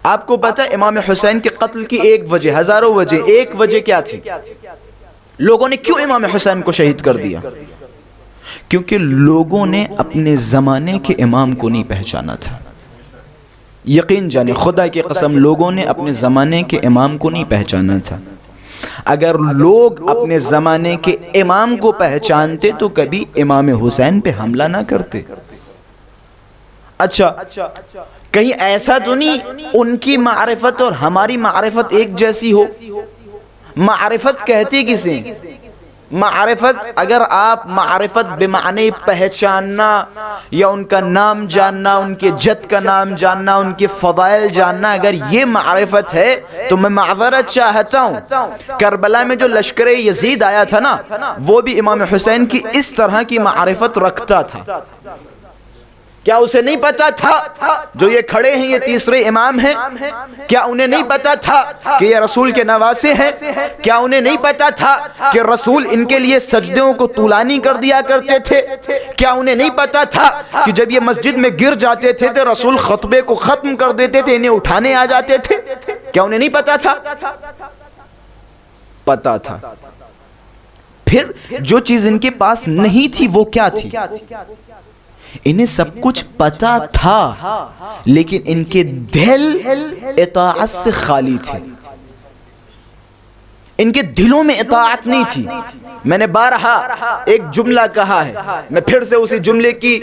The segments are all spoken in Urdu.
آپ کو پتا ہے امام حسین کے قتل کی ایک وجہ، ہزاروں وجہ، ایک وجہ کیا تھی؟ لوگوں نے کیوں امام حسین کو شہید کر دیا؟ کیونکہ لوگوں نے اپنے زمانے کے امام کو نہیں پہچانا تھا۔ یقین جانے، خدا کی قسم، لوگوں نے اپنے زمانے کے امام کو نہیں پہچانا تھا۔ اگر لوگ اپنے زمانے کے امام کو پہچانتے تو کبھی امام حسین پہ حملہ نہ کرتے۔ اچھا، کہیں ایسا تو نہیں ان کی معرفت اور ہماری معرفت ایک جیسی ہو؟ معرفت کہتی کسے؟ معرفت، اگر آپ معرفت بمعنی پہچاننا یا ان کا نام جاننا، ان کے جد کا نام جاننا، ان کے فضائل جاننا، اگر یہ معرفت ہے تو میں معذرت چاہتا ہوں، کربلا میں جو لشکر یزید آیا تھا نا، وہ بھی امام حسین کی اس طرح کی معرفت رکھتا تھا۔ کیا اسے نہیں پتا تھا جو یہ کھڑے ہیں یہ تیسرے امام ہیں؟ کیا انہیں نہیں پتا تھا کہ یہ رسول کے نواسے ہیں؟ کیا انہیں نہیں پتا تھا کہ رسول ان کے لیے سجدوں کو طولانی کر دیا کرتے تھے؟ کیا انہیں نہیں پتا تھا کہ جب یہ مسجد میں گر جاتے تھے تو رسول خطبے کو ختم کر دیتے تھے، انہیں اٹھانے آ جاتے تھے؟ کیا انہیں نہیں پتا تھا؟ پتا تھا۔ پھر جو چیز ان کے پاس نہیں تھی وہ کیا تھی؟ انہیں سب کچھ پتا تھا، لیکن ان کے دل اطاعت سے خالی تھے، ان کے دلوں میں اطاعت نہیں تھی۔ میں نے بارہا ایک جملہ کہا ہے، میں پھر سے اسی جملے کی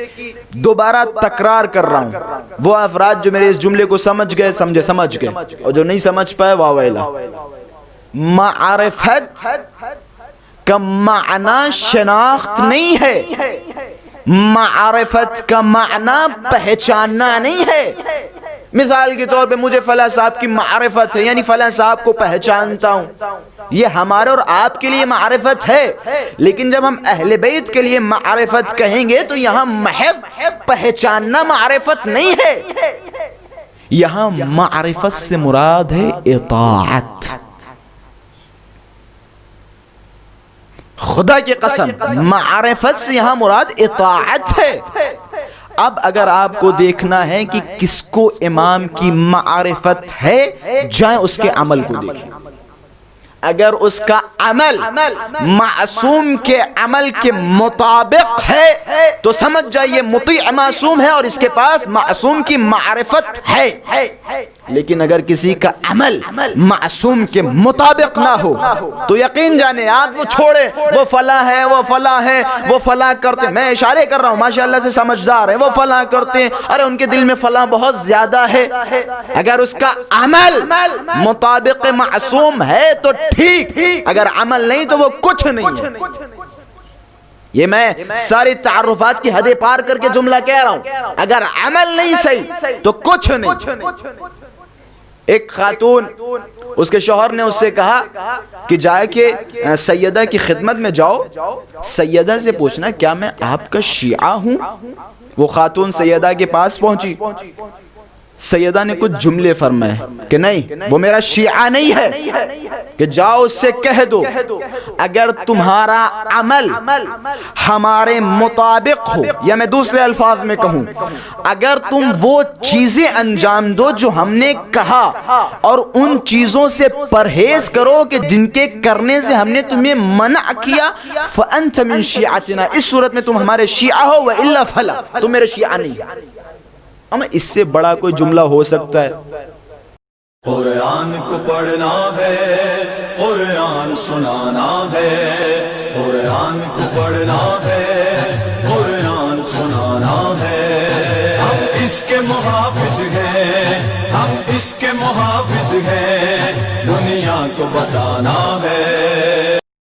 دوبارہ تکرار کر رہا ہوں۔ وہ افراد جو میرے اس جملے کو سمجھ گئے سمجھ گئے، اور جو نہیں سمجھ پائے واہ ویلا۔ معرفت کا معنی شناخت نہیں ہے، معرفت کا معنی پہچاننا نہیں ہے۔ مثال کے طور پہ مجھے فلاں صاحب کی معرفت ہے، یعنی فلاں صاحب کو پہچانتا ہوں، یہ ہمارے اور آپ کے لیے معرفت ہے، لیکن جب ہم اہل بیت کے لیے معرفت کہیں گے تو یہاں محض پہچاننا معرفت نہیں ہے، یہاں معرفت سے مراد ہے اطاعت۔ خدا کی قسم، معرفت سے یہاں مراد اطاعت ہے۔ اب اگر آپ کو دیکھنا ہے کہ کس کو امام کی معرفت ہے، جائیں اس کے عمل کو دیکھیں۔ اگر اس کا عمل معصوم کے عمل کے مطابق ہے تو سمجھ جائیے مطیع معصوم ہے اور اس کے پاس معصوم کی معرفت ہے، لیکن اگر کسی کا عمل معصوم کے مطابق نہ ہو تو یقین جانے آپ وہ چھوڑے، وہ فلاں ہے، وہ فلاں ہے، وہ فلاں کرتے ہیں، میں اشارے کر رہا ہوں، ماشاءاللہ سے سمجھدار ہے، وہ فلاں کرتے ہیں، ارے ان کے دل میں فلاں بہت زیادہ ہے۔ اگر اس کا عمل مطابق معصوم ہے تو ٹھیک، اگر عمل نہیں تو وہ کچھ نہیں ہے۔ یہ میں ساری تعارفات کی حدیں پار کر کے جملہ کہہ رہا ہوں، اگر عمل نہیں صحیح تو کچھ نہیں۔ ایک خاتون، اس کے شوہر نے اس سے کہا کہ جائے کہ سیدہ کی خدمت میں جاؤ، سیدہ سے پوچھنا کیا میں آپ کا شیعہ ہوں؟ وہ خاتون سیدہ کے پاس پہنچی، سیدہ نے کچھ جملے فرمائے کہ نہیں وہ میرا شیعہ نہیں ہے، کہ جاؤ اس سے کہہ دو اگر تمہارا عمل ہمارے مطابق ہو، یا میں دوسرے الفاظ میں کہوں اگر تم وہ چیزیں انجام دو جو ہم نے کہا اور ان چیزوں سے پرہیز کرو کہ جن کے کرنے سے ہم نے تمہیں منع کیا، فأنت من شیعتنا، اس صورت میں تم ہمارے شیعہ ہو، وإلا فلا، تم میرے شیعہ نہیں۔ ہمیں اس سے بڑا کوئی جملہ ہو سکتا ہے؟ قرآن کو پڑھنا ہے، قرآن سنانا ہے، قرآن کو پڑھنا ہے، قرآن سنانا ہے۔ ہم اس کے محافظ ہیں، ہم اس کے محافظ ہیں، دنیا کو بتانا ہے۔